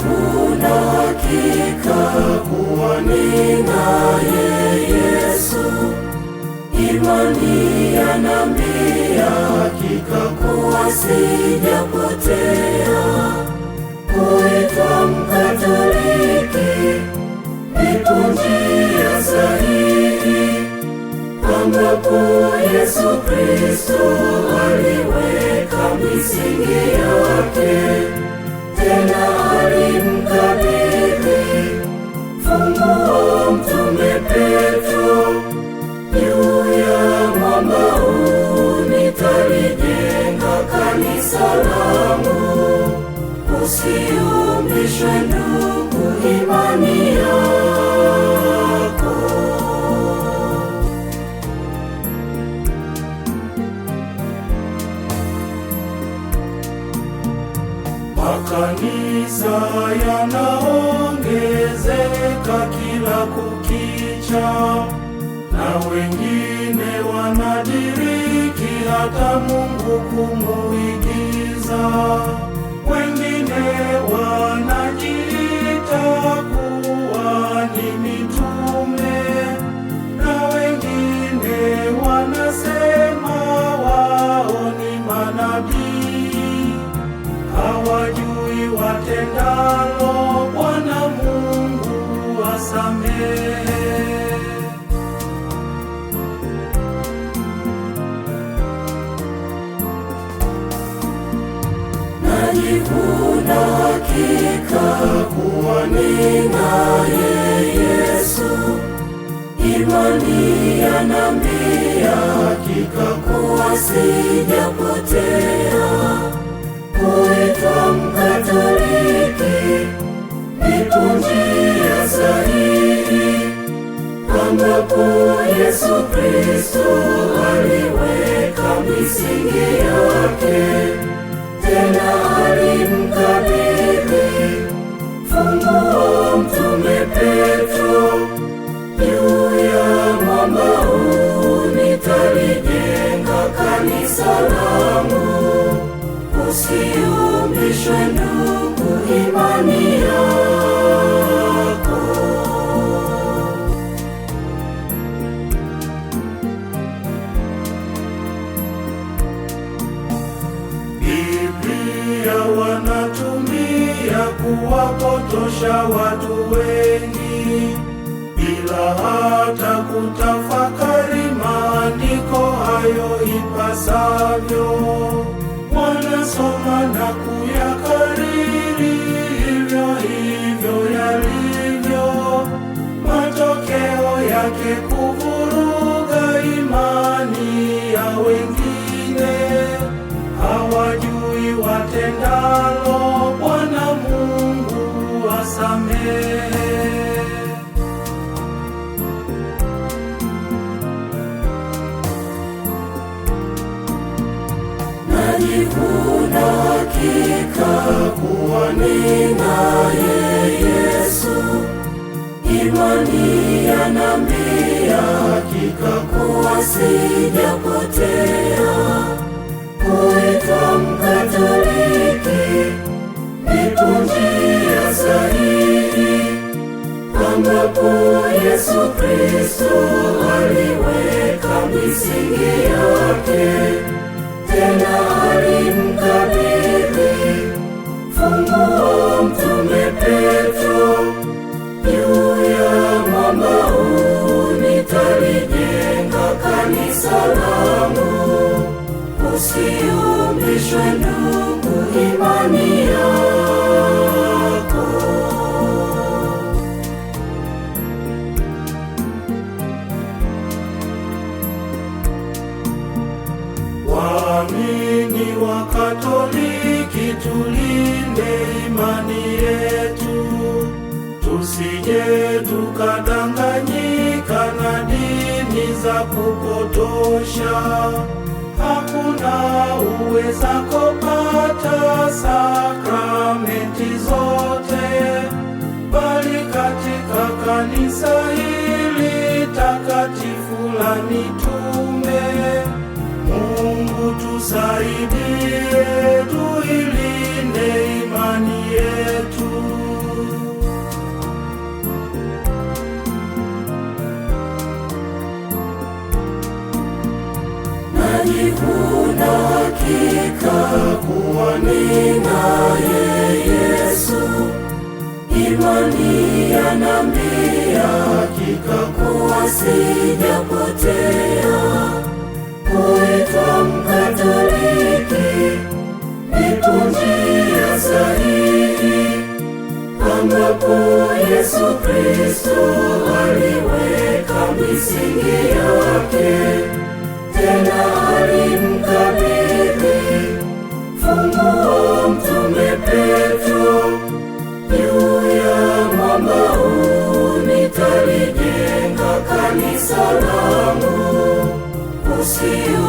Najivuna hakika kuwa ninaye Yesu, imani yanambia hakika kuwa sijapotea. Kuitwa Mkatoliki ipo njia sahihi, ambapo Yesu Kristo aliweka misingi yake, tena alimkabidhi funguo Mtume Petro. Juu ya mwamba huu nitalijenga kanisa langu, usiumbishwe ndugu imani yako. Makanisa yanaongezeka kila kukicha, na wengine wanadiriki hata Mungu kumuigiza. Wengine wanajiita kuwa ni mitume, na wengine wanasema wao ni manabii. Hawajui watendalo, Bwana Mungu asamehe. Najivuna hakika kuwa ninaye Yesu, imani yanambia hakika kuwa sijapotea. Kuitwa Mkatoliki ipo njia sahihi, ambapo Yesu Kristo aliweka misingi yake, tena alimkabidhi funguo Mtume Petro. Juu ya mwamba huu nitalijenga kanisa langu, usiumbishwe ndugu imani yako. Biblia wanatumia kuwapotosha watu wengi, bila hata kutafakari maandiko hayo ipasavyo. Wanasoma na kuyakariri hivyo hivyo yalivyo, matokeo yake kuvuruga imani ya wengine. Hawajui watendalo, Bwana Mungu asamehe. Najivuna hakika kuwa ninaye Yesu, imani yanambia hakika kuwa sijapotea. Kuitwa Mkatoliki ipo njia sahihi, ambapo Yesu Kristo aliweka misingi yake, tena alimkabidhi funguo Mtume Petro. Juu ya mwamba huu nitalijenga kanisa langu, usiumbishwe ndugu imani yako. Waamini wa Katoliki, tulinde imani yetu, tusije tukadanganyika na dini za kupotosha. Hakuna uweza kupata sakramenti zote, bali katika kanisa hili takatifu la mitume. Mungu tusaidie, tuilinde imani yetu. hakika kuwa ninaye Yesu. Imani yanambia hakika kuwa sijapotea. Kuitwa Mkatoliki ipo njia sahihi, ambapo Yesu Kristo aliweka misingi yake. Tena alimkabidhi funguo Mtume Petro, juu ya mwamba huu nitalijenga kanisa langu, usio